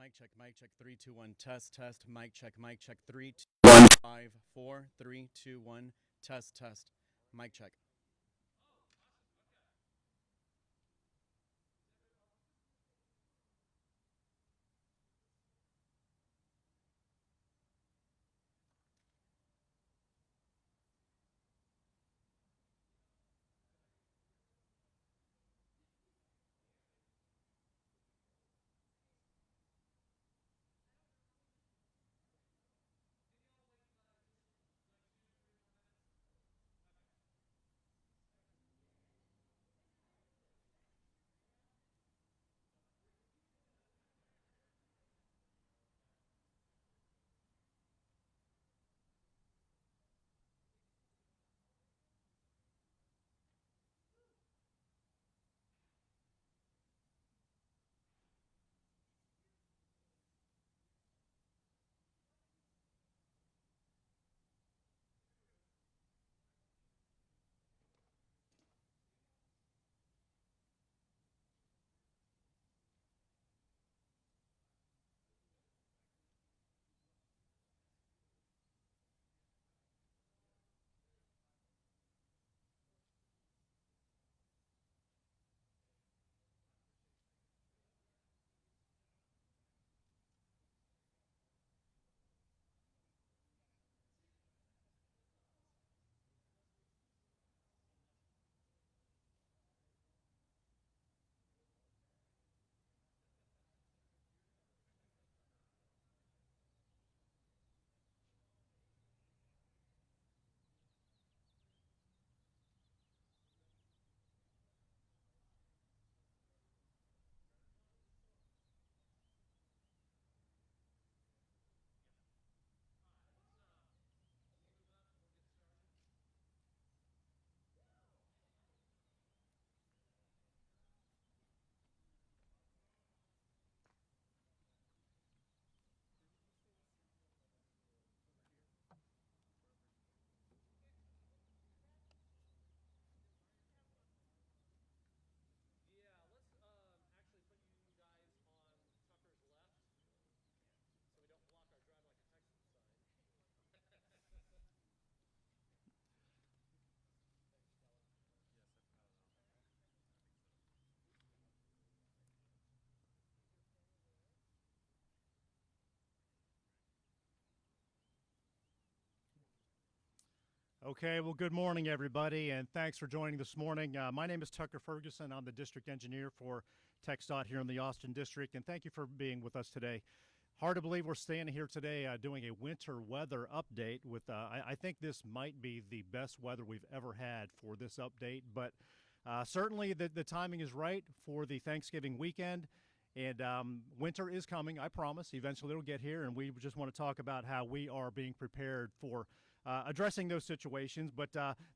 Mic check, 3, 2, 1, test, mic check, 3, 2, 1, 5, 4, 3, 2, 1, test, mic check. Okay, well, good morning, everybody, and thanks for joining this morning. My name is Tucker Ferguson. I'm the district engineer for TxDOT here in the Austin District, and thank you for being with us today. Hard to believe we're standing here today doing a winter weather update with, I think this might be the best weather we've ever had for this update, but certainly the timing is right for the Thanksgiving weekend. And winter is coming, I promise. Eventually it'll get here, and we just want to talk about how we are being prepared for addressing those situations. But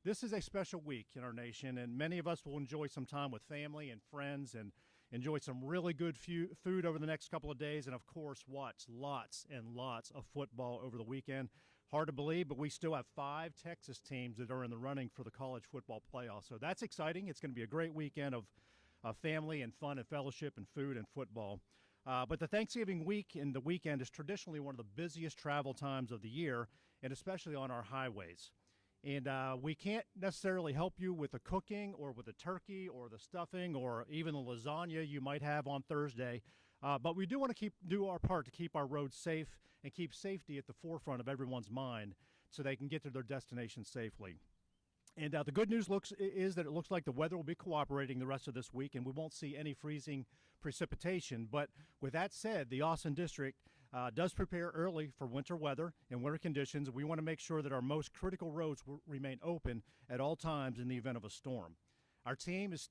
this is a special week in our nation, and many of us will enjoy some time with family and friends and enjoy some really good food over the next couple of days, and, of course, watch lots and lots of football over the weekend. Hard to believe, but we still have 5 Texas teams that are in the running for the college football playoff. So that's exciting. It's going to be a great weekend of family and fun and fellowship and food and football. But the Thanksgiving week and the weekend is traditionally one of the busiest travel times of the year, and especially on our highways. And we can't necessarily help you with the cooking or with the turkey or the stuffing or even the lasagna you might have on Thursday. But we do want to do our part to keep our roads safe and keep safety at the forefront of everyone's mind so they can get to their destination safely. And the good news is that it looks like the weather will be cooperating the rest of this week, and we won't see any freezing precipitation. But with that said, the Austin District does prepare early for winter weather and winter conditions. We want to make sure that our most critical roads will remain open at all times in the event of a storm. Our team is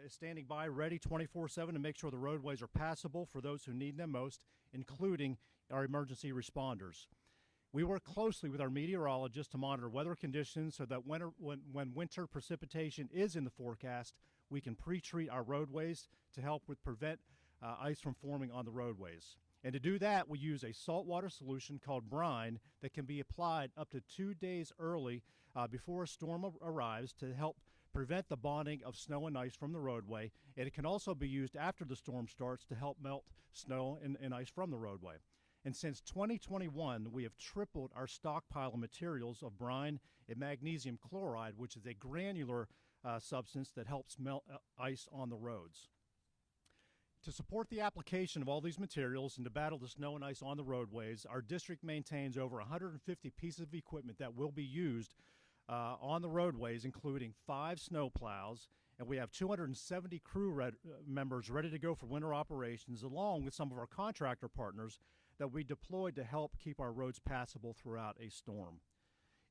standing by ready 24/7 to make sure the roadways are passable for those who need them most, including our emergency responders. We work closely with our meteorologists to monitor weather conditions so that when winter precipitation is in the forecast, we can pre-treat our roadways to help prevent ice from forming on the roadways. And to do that, we use a saltwater solution called brine that can be applied up to 2 days early before a storm arrives to help prevent the bonding of snow and ice from the roadway, and it can also be used after the storm starts to help melt snow and ice from the roadway. And since 2021, we have tripled our stockpile of materials of brine and magnesium chloride, which is a granular substance that helps melt ice on the roads. To support the application of all these materials and to battle the snow and ice on the roadways, our district maintains over 150 pieces of equipment that will be used on the roadways, including 5 snow plows, and we have 270 crew members ready to go for winter operations, along with some of our contractor partners that we deployed to help keep our roads passable throughout a storm.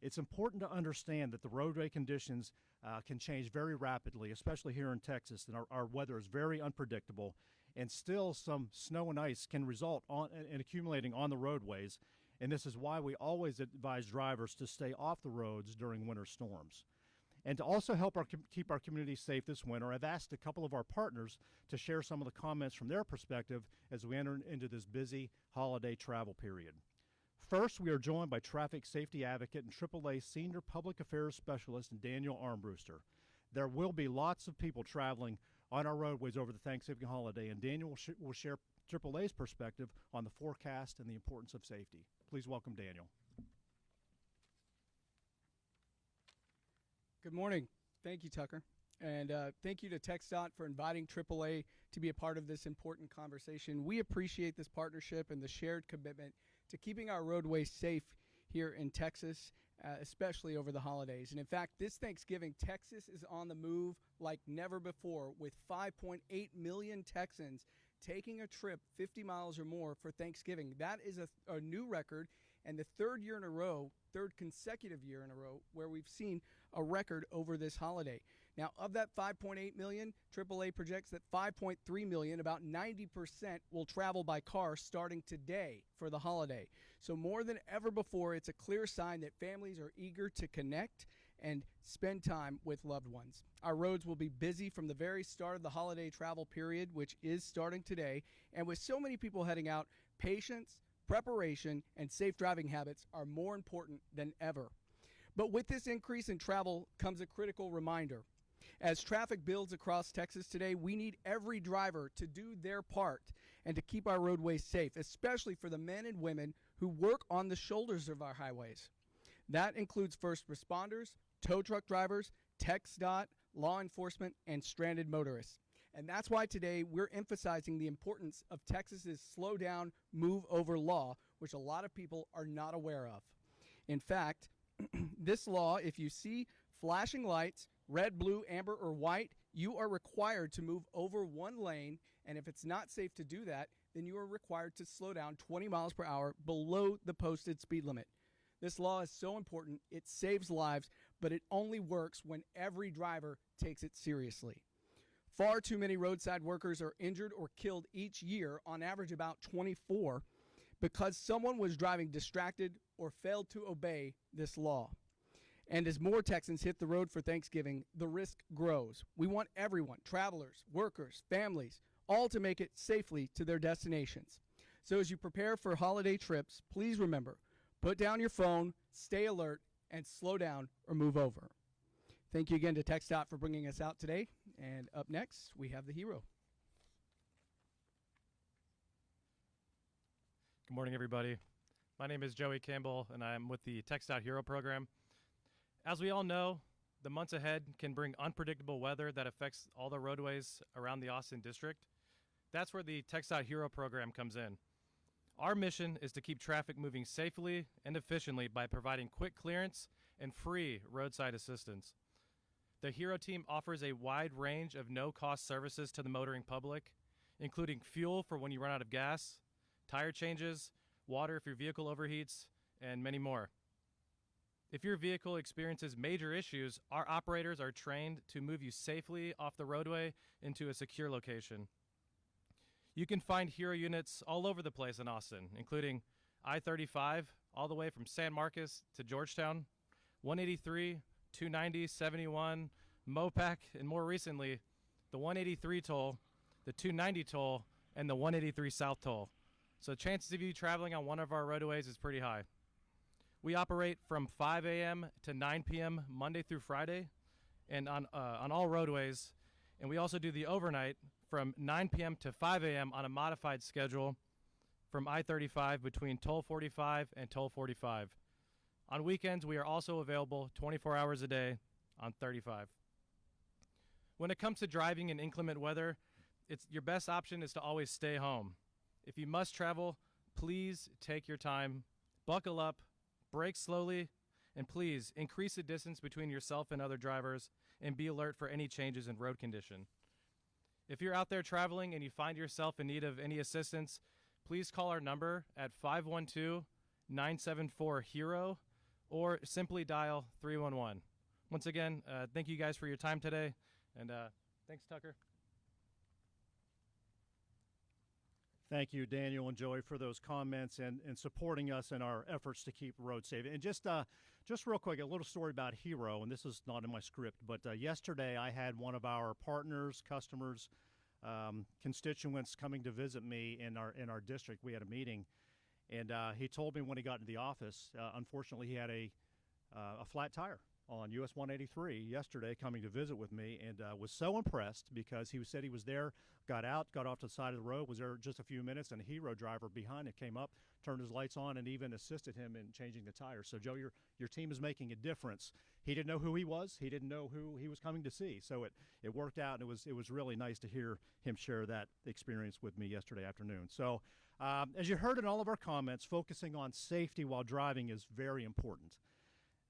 It's important to understand that the roadway conditions can change very rapidly, especially here in Texas, and our weather is very unpredictable, and still some snow and ice can result in accumulating on the roadways, and this is why we always advise drivers to stay off the roads during winter storms. And to also help keep our community safe this winter, I've asked a couple of our partners to share some of the comments from their perspective as we enter into this busy holiday travel period. First, we are joined by traffic safety advocate and AAA Senior Public Affairs Specialist Daniel Armbruster. There will be lots of people traveling on our roadways over the Thanksgiving holiday, and Daniel will share AAA's perspective on the forecast and the importance of safety. Please welcome Daniel. Good morning. Thank you, Tucker. And thank you to TxDOT for inviting AAA to be a part of this important conversation. We appreciate this partnership and the shared commitment to keeping our roadways safe here in Texas, especially over the holidays. And in fact, this Thanksgiving, Texas is on the move like never before, with 5.8 million Texans taking a trip 50 miles or more for Thanksgiving. That is a new record, and the third consecutive year in a row where we've seen a record over this holiday. Now, of that 5.8 million, AAA projects that 5.3 million, about 90%, will travel by car starting today for the holiday. So more than ever before, it's a clear sign that families are eager to connect and spend time with loved ones. Our roads will be busy from the very start of the holiday travel period, which is starting today. And with so many people heading out, patience, preparation, and safe driving habits are more important than ever. But with this increase in travel comes a critical reminder. As traffic builds across Texas today, we need every driver to do their part and to keep our roadways safe, especially for the men and women who work on the shoulders of our highways. That includes first responders, tow truck drivers, TxDOT, law enforcement, and stranded motorists. And that's why today we're emphasizing the importance of Texas's slow down, move over law, which a lot of people are not aware of. In fact, this law, if you see flashing lights, red, blue, amber, or white, you are required to move over one lane, and if it's not safe to do that, then you are required to slow down 20 miles per hour below the posted speed limit. This law is so important, it saves lives, but it only works when every driver takes it seriously. Far too many roadside workers are injured or killed each year, on average about 24, because someone was driving distracted or failed to obey this law. And as more Texans hit the road for Thanksgiving, the risk grows. We want everyone, travelers, workers, families, all to make it safely to their destinations. So as you prepare for holiday trips, please remember, put down your phone, stay alert, and slow down or move over. Thank you again to TxDOT for bringing us out today. And up next, we have the hero. Good morning, everybody. My name is Joey Campbell, and I'm with the TxDOT Hero Program. As we all know, the months ahead can bring unpredictable weather that affects all the roadways around the Austin District. That's where the TxDOT Hero Program comes in. Our mission is to keep traffic moving safely and efficiently by providing quick clearance and free roadside assistance. The Hero team offers a wide range of no-cost services to the motoring public, including fuel for when you run out of gas, tire changes, water if your vehicle overheats, and many more. If your vehicle experiences major issues, our operators are trained to move you safely off the roadway into a secure location. You can find Hero units all over the place in Austin, including I-35 all the way from San Marcos to Georgetown, 183, 290, 71, Mopac, and more recently, the 183 toll, the 290 toll, and the 183 South toll. So chances of you traveling on one of our roadways is pretty high. We operate from 5 a.m. to 9 p.m. Monday through Friday, and on all roadways. And we also do the overnight from 9 p.m. to 5 a.m. on a modified schedule from I-35 between toll 45 and toll 45. On weekends, we are also available 24 hours a day on 35. When it comes to driving in inclement weather, your best option is to always stay home. If you must travel, please take your time, buckle up, brake slowly, and please increase the distance between yourself and other drivers and be alert for any changes in road condition. If you're out there traveling and you find yourself in need of any assistance, please call our number at 512-974-HERO or simply dial 311. Once again, thank you guys for your time today, and thanks, Tucker. Thank you, Daniel and Joey, for those comments and supporting us in our efforts to keep roads safe. And just real quick, a little story about Hero, and this is not in my script, but yesterday I had one of our partners, customers, constituents coming to visit me in our district. We had a meeting, and he told me when he got into the office, unfortunately he had a flat tire on US 183 yesterday coming to visit with me, and was so impressed because he said he was there, got out, got off to the side of the road, was there just a few minutes, and a Hero driver behind it came up, turned his lights on, and even assisted him in changing the tires. So Joe, your team is making a difference. He didn't know who he was. He didn't know who he was coming to see. So it worked out, and it was really nice to hear him share that experience with me yesterday afternoon. So as you heard in all of our comments, focusing on safety while driving is very important.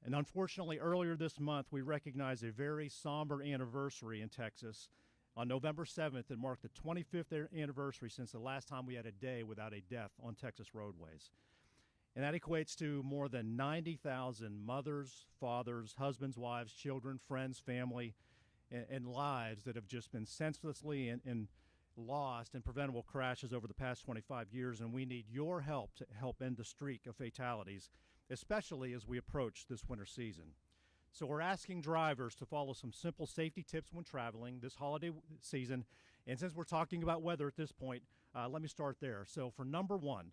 And unfortunately, earlier this month, we recognized a very somber anniversary in Texas. On November 7th, it marked the 25th anniversary since the last time we had a day without a death on Texas roadways. And that equates to more than 90,000 mothers, fathers, husbands, wives, children, friends, family, and lives that have just been senselessly and lost in preventable crashes over the past 25 years. And we need your help to help end the streak of fatalities, especially as we approach this winter season. So we're asking drivers to follow some simple safety tips when traveling this holiday season. And since we're talking about weather at this point, let me start there. So for number one,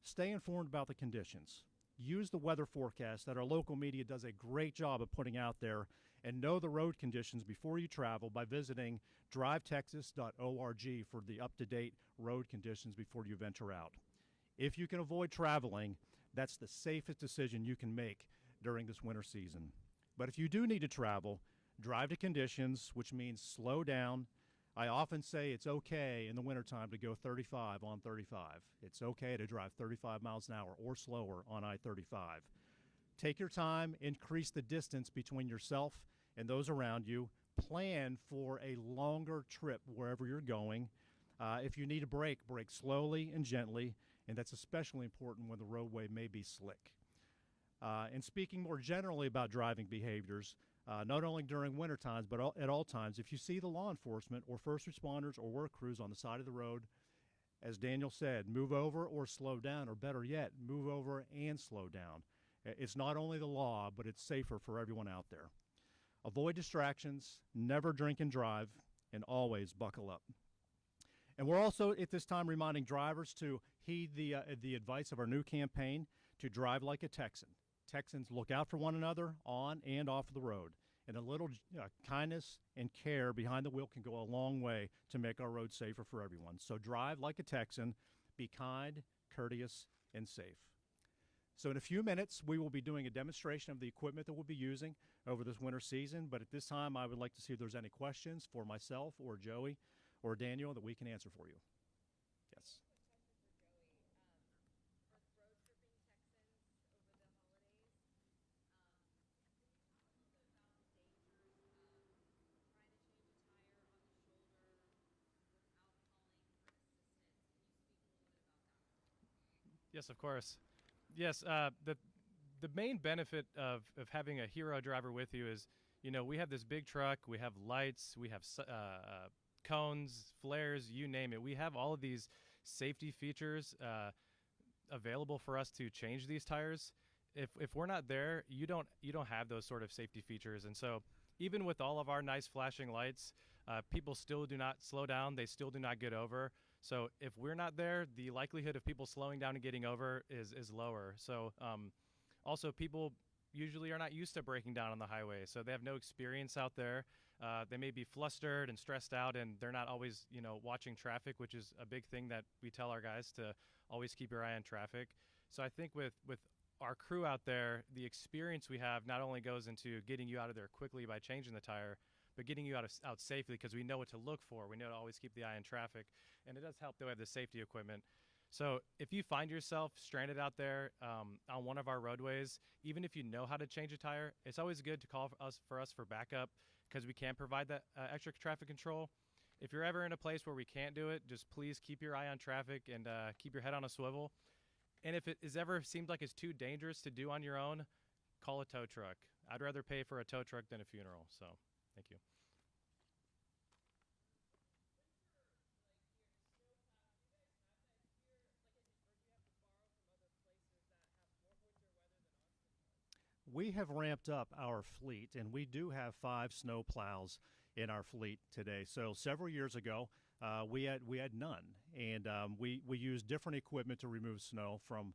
stay informed about the conditions. Use the weather forecast that our local media does a great job of putting out there, and know the road conditions before you travel by visiting drivetexas.org for the up-to-date road conditions before you venture out. If you can avoid traveling, that's the safest decision you can make during this winter season. But if you do need to travel, drive to conditions, which means slow down. I often say it's okay in the wintertime to go 35 on 35. It's okay to drive 35 miles an hour or slower on I-35. Take your time, increase the distance between yourself and those around you. Plan for a longer trip wherever you're going. If you need a break, brake slowly and gently, and that's especially important when the roadway may be slick. And speaking more generally about driving behaviors, not only during winter times, but at all times, if you see the law enforcement or first responders or work crews on the side of the road, as Daniel said, move over or slow down, or better yet, move over and slow down. It's not only the law, but it's safer for everyone out there. Avoid distractions, never drink and drive, and always buckle up. And we're also at this time reminding drivers to heed the advice of our new campaign to drive like a Texan. Texans, look out for one another on and off the road. And a little kindness and care behind the wheel can go a long way to make our roads safer for everyone. So drive like a Texan, be kind, courteous, and safe. So in a few minutes, we will be doing a demonstration of the equipment that we'll be using over this winter season. But at this time, I would like to see if there's any questions for myself or Joey or Daniel that we can answer for you. Yes. Yes, of course. Yes, the main benefit of having a Hero driver with you is, you know, we have this big truck, we have lights, we have cones, flares, you name it. We have all of these safety features available for us to change these tires. If we're not there, you don't have those sort of safety features. And so even with all of our nice flashing lights, people still do not slow down. They still do not get over. So if we're not there, the likelihood of people slowing down and getting over is lower. So also people usually are not used to breaking down on the highway, so they have no experience out there. They may be flustered and stressed out, and they're not always, watching traffic, which is a big thing that we tell our guys to always keep your eye on traffic. So I think with our crew out there, the experience we have not only goes into getting you out of there quickly by changing the tire, but getting you out safely, because we know what to look for. We know to always keep the eye on traffic, and it does help that we have the safety equipment. So if you find yourself stranded out there on one of our roadways, even if you know how to change a tire, it's always good to call for us for backup, because we can provide that extra traffic control. If you're ever in a place where we can't do it, just please keep your eye on traffic and keep your head on a swivel. And if it is ever seemed like it's too dangerous to do on your own, call a tow truck. I'd rather pay for a tow truck than a funeral. So thank you. We have ramped up our fleet, and we do have 5 snow plows in our fleet today. So several years ago, we had none, and we used different equipment to remove snow from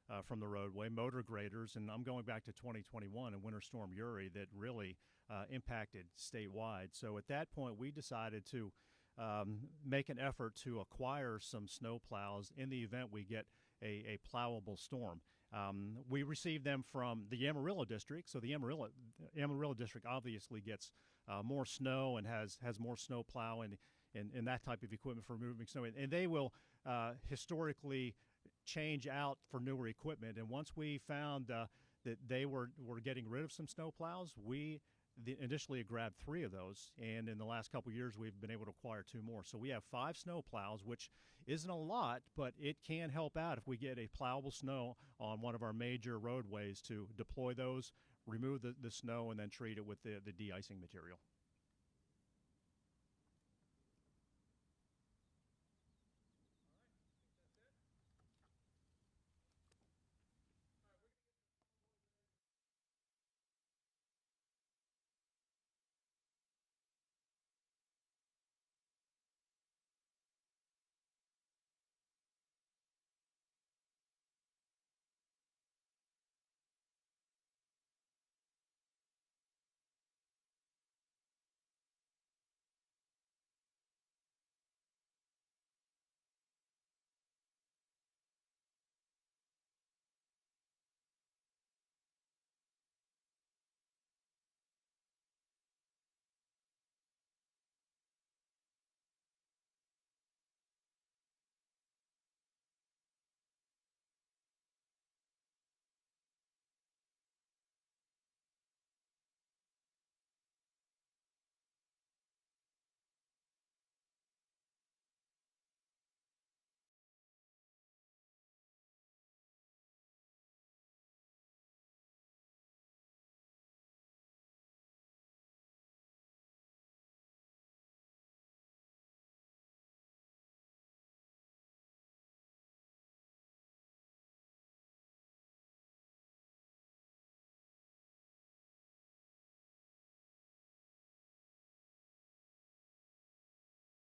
the roadway, motor graders, and I'm going back to 2021 and Winter Storm Uri that really impacted statewide. So at that point, we decided to make an effort to acquire some snow plows in the event we get a plowable storm. We received them from the Amarillo district, so the Amarillo district obviously gets more snow and has more snow plow and that type of equipment for moving snow. And they will historically change out for newer equipment. And once we found that they were getting rid of some snow plows, we initially grabbed 3 of those, and in the last couple of years we've been able to acquire 2 more. So we have 5 snow plows, which isn't a lot, but it can help out if we get a plowable snow on one of our major roadways to deploy those, remove the snow, and then treat it with the de-icing material.